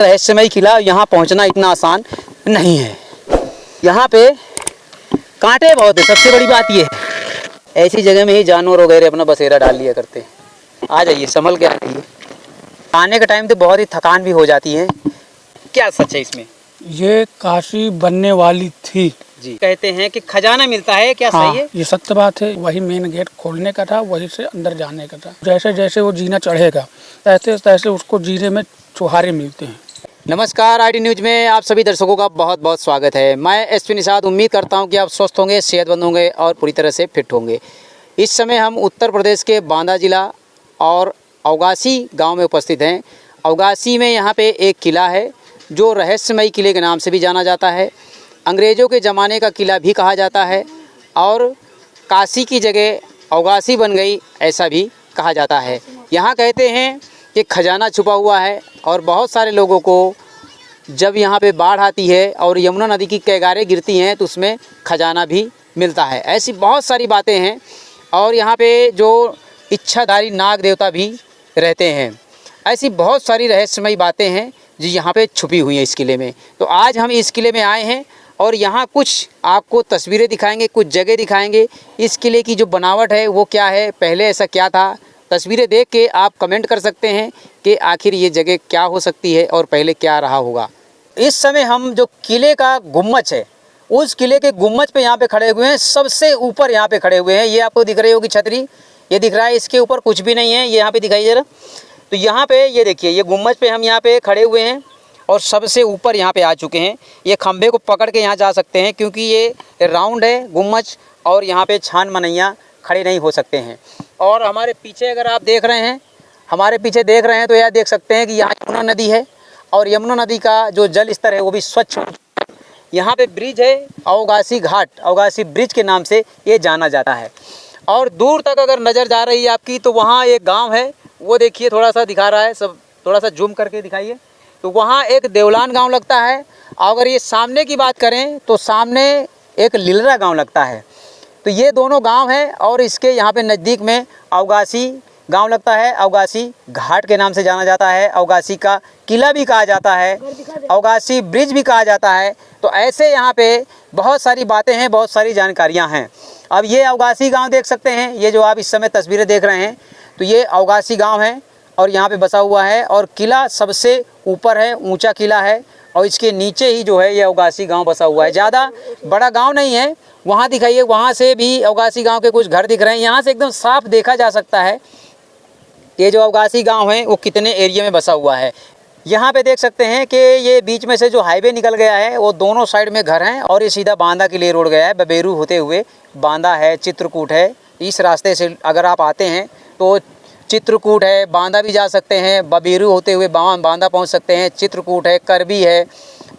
रहस्यमय किला, यहाँ पहुँचना इतना आसान नहीं है। यहाँ पे कांटे बहुत है, सबसे बड़ी बात ये है। ऐसी जगह में ही जानवर वगैरह अपना बसेरा डाल लिया करते हैं। आ जाइए, संभल के आ जाइए। आने का टाइम तो बहुत ही थकान भी हो जाती है। क्या सच है इसमें? ये काशी बनने वाली थी जी। कहते हैं कि खजाना मिलता है, क्या हाँ, सही है? ये सत्य बात है। वही मेन गेट खोलने का था, वहीं से अंदर जाने का था। जैसे जैसे वो जीना चढ़ेगा तैसे तैसे उसको जीने में चुहारे मिलते हैं। नमस्कार, आईटी न्यूज में आप सभी दर्शकों का बहुत बहुत स्वागत है। मैं एसपी निषाद। उम्मीद करता हूं कि आप स्वस्थ होंगे, सेहतमंद होंगे और पूरी तरह से फिट होंगे। इस समय हम उत्तर प्रदेश के बांदा जिला और अवगासी गांव में उपस्थित हैं। अवगासी में यहाँ पे एक किला है जो रहस्यमयी किले के नाम से भी जाना जाता है। अंग्रेज़ों के ज़माने का किला भी कहा जाता है और काशी की जगह अवगासी बन गई, ऐसा भी कहा जाता है। यहाँ कहते हैं कि खजाना छुपा हुआ है और बहुत सारे लोगों को जब यहाँ पे बाढ़ आती है और यमुना नदी की कैगारें गिरती हैं तो उसमें खजाना भी मिलता है। ऐसी बहुत सारी बातें हैं और यहाँ पे जो इच्छाधारी नाग देवता भी रहते हैं। ऐसी बहुत सारी रहस्यमयी बातें हैं जो यहाँ पे छुपी हुई हैं इस किले में। तो आज हम इस किले में आए हैं और यहाँ कुछ आपको तस्वीरें दिखाएंगे, कुछ जगह दिखाएंगे। इस किले की जो बनावट है वो क्या है, पहले ऐसा क्या था। तस्वीरें देख के आप कमेंट कर सकते हैं कि आखिर ये जगह क्या हो सकती है और पहले क्या रहा होगा। इस समय हम जो किले का गुम्बज है, उस किले के गुम्बज पे यहाँ पे खड़े हुए हैं। सबसे ऊपर यहाँ पे खड़े हुए हैं। ये आपको दिख रही होगी छतरी, ये दिख रहा है। इसके ऊपर कुछ भी नहीं है, ये यहाँ पे दिखाई जरा। तो यहाँ पे ये देखिए, ये गुम्बज पे हम यहाँ पे खड़े हुए हैं और सबसे ऊपर यहाँ पे आ चुके हैं। ये खंभे को पकड़ के यहाँ जा सकते हैं क्योंकि ये राउंड है गुम्बज और यहाँ पे छान मनैया खड़े नहीं हो सकते हैं। और हमारे पीछे अगर आप देख रहे हैं, हमारे पीछे देख रहे हैं तो यह देख सकते हैं कि यहाँ यमुना नदी है और यमुना नदी का जो जल स्तर है वो भी स्वच्छ हो। यहाँ पे ब्रिज है, अवगासी घाट, अवगासी ब्रिज के नाम से ये जाना जाता है। और दूर तक अगर नज़र जा रही है आपकी तो वहाँ एक गांव है, वो देखिए थोड़ा सा दिखा रहा है, सब थोड़ा सा जूम करके दिखाइए। तो वहाँ एक देवलान गांव लगता है। अगर ये सामने की बात करें तो सामने एक लिलरा गांव लगता है। तो ये दोनों गांव हैं और इसके यहाँ पे नज़दीक में अवगासी गांव लगता है। अवगासी घाट के नाम से जाना जाता है। अवगासी का किला भी कहा जाता है, अवगासी ब्रिज भी कहा जाता है। तो ऐसे यहाँ पे बहुत सारी बातें हैं, बहुत सारी जानकारियाँ हैं। अब ये अवगासी गांव देख सकते हैं, ये जो आप इस समय तस्वीरें देख रहे हैं तो ये अवगासी गांव है और यहाँ पे बसा हुआ है। और किला सबसे ऊपर है, ऊंचा किला है और इसके नीचे ही जो है ये अवगासी गांव बसा हुआ है। ज़्यादा बड़ा गांव नहीं है। वहाँ दिखाइए, वहाँ से भी अवगासी गांव के कुछ घर दिख रहे हैं। यहाँ से एकदम साफ देखा जा सकता है ये जो अवगासी गांव है वो कितने एरिया में बसा हुआ है। यहाँ पे देख सकते हैं कि ये बीच में से जो हाईवे निकल गया है वो दोनों साइड में घर हैं और ये सीधा बांदा के लिए रोड गया है। बबेरू होते हुए बांदा है, चित्रकूट है। इस रास्ते से अगर आप आते हैं तो चित्रकूट है, बांदा भी जा सकते हैं, बबेरू होते हुए बांदा पहुंच सकते हैं, चित्रकूट है, करबी है।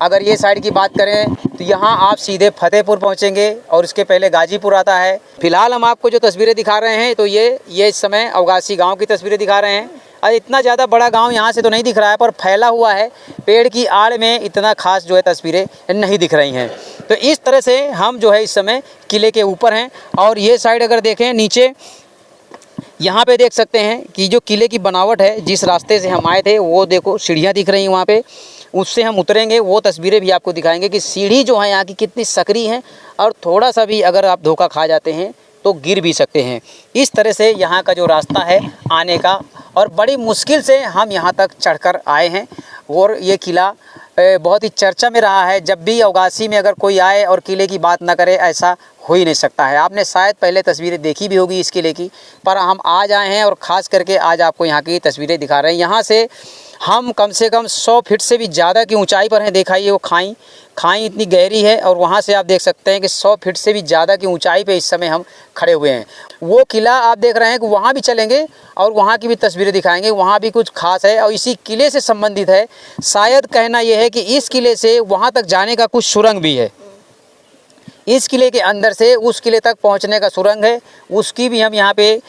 अगर ये साइड की बात करें तो यहाँ आप सीधे फतेहपुर पहुँचेंगे और इसके पहले गाजीपुर आता है। फिलहाल हम आपको जो तस्वीरें दिखा रहे हैं तो ये इस समय अवगासी गांव की तस्वीरें दिखा रहे हैं। और इतना ज़्यादा बड़ा गांव यहाँ से तो नहीं दिख रहा है पर फैला हुआ है, पेड़ की आड़ में इतना खास जो है तस्वीरें नहीं दिख रही हैं। तो इस तरह से हम जो है इस समय किले के ऊपर हैं। और ये साइड अगर देखें नीचे, यहाँ पे देख सकते हैं कि जो किले की बनावट है, जिस रास्ते से हम आए थे वो देखो सीढ़ियाँ दिख रही हैं वहाँ पे, उससे हम उतरेंगे, वो तस्वीरें भी आपको दिखाएंगे कि सीढ़ी जो है यहाँ की कितनी सकरी है और थोड़ा सा भी अगर आप धोखा खा जाते हैं तो गिर भी सकते हैं। इस तरह से यहाँ का जो रास्ता है आने का, और बड़ी मुश्किल से हम यहाँ तक चढ़कर आए हैं। और ये किला बहुत ही चर्चा में रहा है। जब भी अवगासी में अगर कोई आए और किले की बात ना करे, ऐसा हो ही नहीं सकता है। आपने शायद पहले तस्वीरें देखी भी होगी इस किले की, पर हम आज आए हैं और ख़ास करके आज आपको यहाँ की तस्वीरें दिखा रहे हैं। यहाँ से हम कम से कम 100 फीट से भी ज़्यादा की ऊंचाई पर हैं। दिखाइए वो खाई इतनी गहरी है और वहाँ से आप देख सकते हैं कि 100 फीट से भी ज़्यादा की ऊंचाई पे इस समय हम खड़े हुए हैं। वो किला आप देख रहे हैं कि वहाँ भी चलेंगे और वहाँ की भी तस्वीरें दिखाएंगे। वहाँ भी कुछ खास है और इसी किले से संबंधित है। शायद कहना यह है कि इस किले से वहाँ तक जाने का कुछ सुरंग भी है। इस किले के अंदर से उस किले तक पहुँचने का सुरंग है, उसकी भी हम यहाँ पे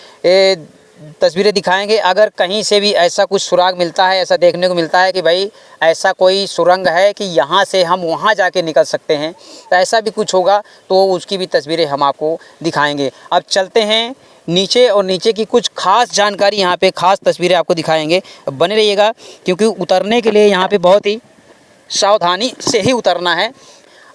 तस्वीरें दिखाएंगे। अगर कहीं से भी ऐसा कुछ सुराग मिलता है, ऐसा देखने को मिलता है कि भाई ऐसा कोई सुरंग है कि यहाँ से हम वहाँ जाके निकल सकते हैं, तो ऐसा भी कुछ होगा तो उसकी भी तस्वीरें हम आपको दिखाएंगे। अब चलते हैं नीचे और नीचे की कुछ खास जानकारी, यहाँ पे खास तस्वीरें आपको दिखाएंगे। बने रहिएगा, क्योंकि उतरने के लिए यहाँ पे बहुत ही सावधानी से ही उतरना है।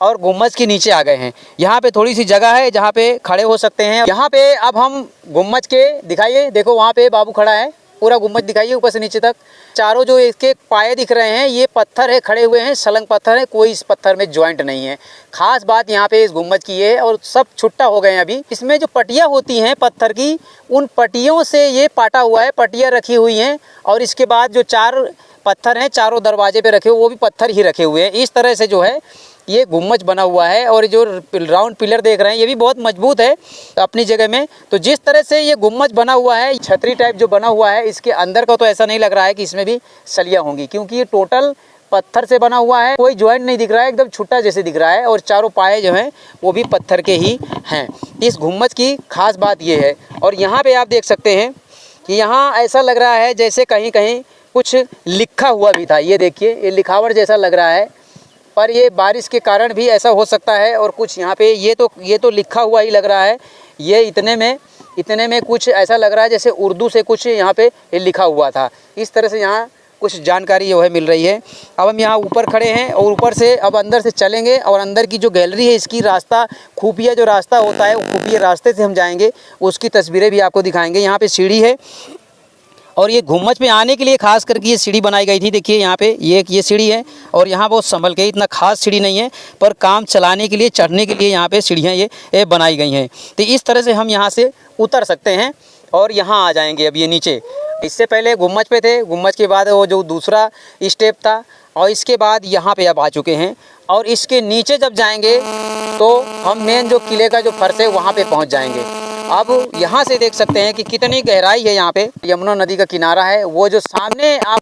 और गुम्बज के नीचे आ गए हैं। यहाँ पे थोड़ी सी जगह है जहाँ पे खड़े हो सकते हैं। यहाँ पे अब हम गुम्बज के दिखाइए, देखो वहाँ पे बाबू खड़ा है, पूरा गुम्बज दिखाइए ऊपर से नीचे तक। चारों जो इसके पाए दिख रहे हैं ये पत्थर है, खड़े हुए हैं, सलंग पत्थर है, कोई इस पत्थर में जॉइंट नहीं है। खास बात यहाँ पे इस गुम्बज की है, और सब छुट्टा हो गए हैं अभी। इसमें जो पट्टियाँ होती हैं पत्थर की, उन पट्टियों से ये पाटा हुआ है, पट्टियाँ रखी हुई हैं। और इसके बाद जो 4 पत्थर हैं चारों दरवाजे पे रखे हुए, वो भी पत्थर ही रखे हुए हैं। इस तरह से जो है ये गुम्बज बना हुआ है। और जो राउंड पिलर देख रहे हैं ये भी बहुत मजबूत है अपनी जगह में। तो जिस तरह से ये गुम्बज बना हुआ है, छतरी टाइप जो बना हुआ है, इसके अंदर का तो ऐसा नहीं लग रहा है कि इसमें भी सलियाँ होंगी, क्योंकि ये टोटल पत्थर से बना हुआ है। कोई जॉइंट नहीं दिख रहा है, एकदम छुट्टा जैसे दिख रहा है। और चारों पाए जो हैं वो भी पत्थर के ही हैं। इस गुम्बज की खास बात ये है। और यहाँ पे आप देख सकते हैं कि यहाँ ऐसा लग रहा है जैसे कहीं कहीं कुछ लिखा हुआ भी था। ये देखिए, ये लिखावट जैसा लग रहा है, पर ये बारिश के कारण भी ऐसा हो सकता है। और कुछ यहाँ पे ये तो लिखा हुआ ही लग रहा है। ये इतने में कुछ ऐसा लग रहा है जैसे उर्दू से कुछ यहाँ पे लिखा हुआ था। इस तरह से यहाँ कुछ जानकारी जो है मिल रही है। अब हम यहाँ ऊपर खड़े हैं और ऊपर से अब अंदर से चलेंगे, और अंदर की जो गैलरी है इसकी रास्ता, खुफिया जो रास्ता होता है, वो खुफिया रास्ते से हम जाएंगे, उसकी तस्वीरें भी आपको दिखाएंगे। यहाँ पे सीढ़ी है, और ये गुम्बज पे आने के लिए खास करके ये सीढ़ी बनाई गई थी। देखिए यहाँ पे ये सीढ़ी है, और यहाँ बहुत संभल के, इतना खास सीढ़ी नहीं है, पर काम चलाने के लिए, चढ़ने के लिए यहाँ पे सीढ़ियाँ ये बनाई गई हैं। तो इस तरह से हम यहाँ से उतर सकते हैं और यहाँ आ जाएंगे। अब ये नीचे, इससे पहले गुम्बज पे थे, गुम्बज के बाद वो जो दूसरा स्टेप था, और इसके बाद यहाँ पे अब आ चुके हैं। और इसके नीचे जब जाएंगे तो हम मेन जो किले का जो फर्श है वहाँ पे पहुँच जाएंगे। अब यहाँ से देख सकते हैं कि कितनी गहराई है। यहाँ पे यमुना नदी का किनारा है। वो जो सामने आप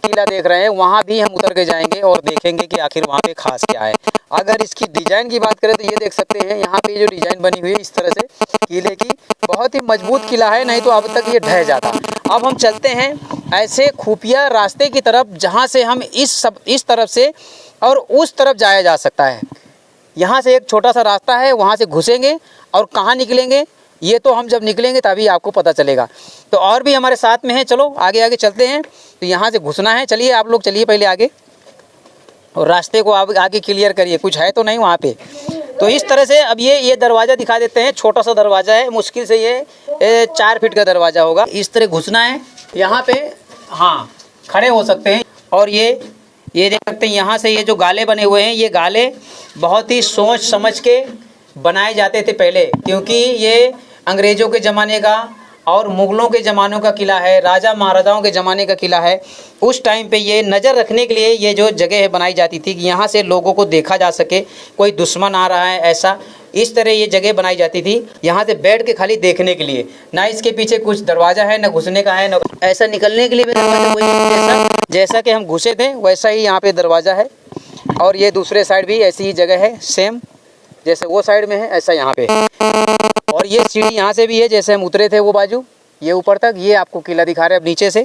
किला देख रहे हैं वहाँ भी हम उतर के जाएंगे और देखेंगे कि आखिर वहाँ पे खास क्या है। अगर इसकी डिज़ाइन की बात करें तो ये देख सकते हैं यहाँ पे जो डिज़ाइन बनी हुई है इस तरह से किले की, बहुत ही मजबूत किला है, नहीं तो अब तक ये ढह जाता। अब हम चलते हैं ऐसे खुफिया रास्ते की तरफ, जहाँ से हम इस तरफ से और उस तरफ जाया जा सकता है। यहाँ से एक छोटा सा रास्ता है, वहाँ से घुसेंगे और कहाँ निकलेंगे ये तो हम जब निकलेंगे तभी आपको पता चलेगा। तो और भी हमारे साथ में है, चलो आगे आगे चलते हैं। तो यहाँ से घुसना है, चलिए आप लोग चलिए पहले आगे, और रास्ते को आप आगे क्लियर करिए, कुछ है तो नहीं वहाँ पे। तो इस तरह से अब ये दरवाज़ा दिखा देते हैं। छोटा सा दरवाज़ा है, मुश्किल से ये 4 फीट का दरवाज़ा होगा। इस तरह घुसना है, यहाँ पे हाँ खड़े हो सकते हैं। और ये देख सकते हैं यहाँ से ये जो गाले बने हुए हैं, ये गाले बहुत ही सोच समझ के बनाए जाते थे पहले, क्योंकि ये अंग्रेज़ों के ज़माने का और मुग़लों के ज़मानों का किला है, राजा महाराजाओं के ज़माने का किला है। उस टाइम पे ये नज़र रखने के लिए ये जो जगह बनाई जाती थी कि यहाँ से लोगों को देखा जा सके, कोई दुश्मन आ रहा है ऐसा, इस तरह ये जगह बनाई जाती थी। यहाँ से बैठ के खाली देखने के लिए, ना इसके पीछे कुछ दरवाज़ा है, ना घुसने का है, ना ऐसा निकलने के लिए भी दरवाज़ा वही जैसा कि हम घुसे थे वैसा ही यहाँ पे दरवाज़ा है। और ये दूसरे साइड भी ऐसी ही जगह है, सेम जैसे वो साइड में है ऐसा यहाँ पे। और ये सीढ़ी यहाँ से भी है, जैसे हम उतरे थे वो बाजू, ये ऊपर तक ये आपको किला दिखा रहे हैं। अब नीचे से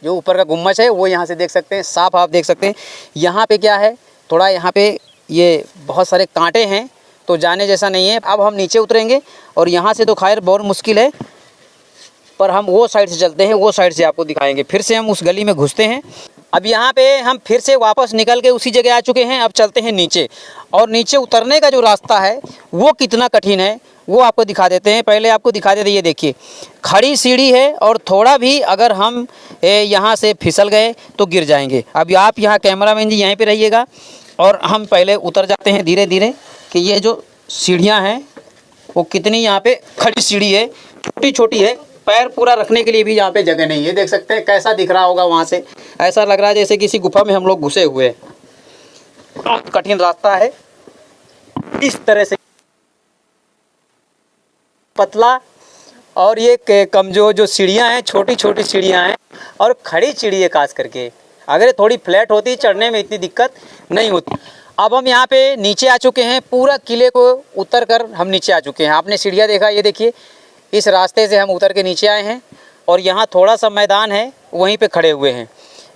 जो ऊपर का गुम्बज है वो यहाँ से देख सकते हैं, साफ आप देख सकते हैं। यहाँ पे क्या है, थोड़ा यहाँ पे ये बहुत सारे कांटे हैं, तो जाने जैसा नहीं है। अब हम नीचे उतरेंगे, और यहाँ से तो खैर बहुत मुश्किल है, पर हम वो साइड से चलते हैं, वो साइड से आपको दिखाएंगे। फिर से हम उस गली में घुसते हैं। अब यहाँ पे हम फिर से वापस निकल के उसी जगह आ चुके हैं। अब चलते हैं नीचे, और नीचे उतरने का जो रास्ता है वो कितना कठिन है वो आपको दिखा देते हैं। पहले आपको दिखा देते हैं, ये देखिए खड़ी सीढ़ी है, और थोड़ा भी अगर हम यहाँ से फिसल गए तो गिर जाएंगे। अब आप यहाँ कैमरामैन जी यहीं पे रहिएगा, और हम पहले उतर जाते हैं धीरे धीरे कि ये जो सीढ़ियाँ हैं वो कितनी यहाँ पे खड़ी सीढ़ी है, छोटी छोटी है, पैर पूरा रखने के लिए भी यहाँ पे जगह नहीं है। देख सकते हैं कैसा दिख रहा होगा वहाँ से, ऐसा लग रहा है जैसे किसी गुफा में हम लोग घुसे हुए हैं। बहुत कठिन रास्ता है, इस तरह से पतला, और ये कमजोर जो सीढ़ियाँ हैं, छोटी छोटी सीढ़ियाँ हैं, और खड़ी सीढ़ी है। खास करके अगर थोड़ी फ्लैट होती चढ़ने में इतनी दिक्कत नहीं होती। अब हम यहाँ पे नीचे आ चुके हैं, पूरा किले को उतर कर हम नीचे आ चुके हैं। आपने सीढ़ियाँ देखा, ये देखिए इस रास्ते से हम उतर के नीचे आए हैं, और यहाँ थोड़ा सा मैदान है, वहीं पे खड़े हुए हैं।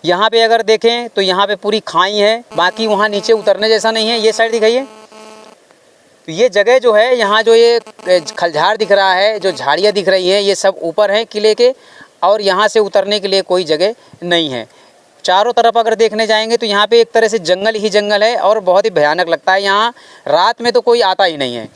यहाँ पे अगर देखें तो यहाँ पे पूरी खाई है, बाकी वहाँ नीचे उतरने जैसा नहीं है। ये साइड दिखाइए, तो ये जगह जो है, यहाँ जो ये खलझार दिख रहा है, जो झाड़ियाँ दिख रही हैं, ये सब ऊपर हैं किले के, और यहाँ से उतरने के लिए कोई जगह नहीं है। चारों तरफ अगर देखने जाएंगे तो यहाँ पे एक तरह से जंगल ही जंगल है और बहुत ही भयानक लगता है। यहाँ रात में तो कोई आता ही नहीं है।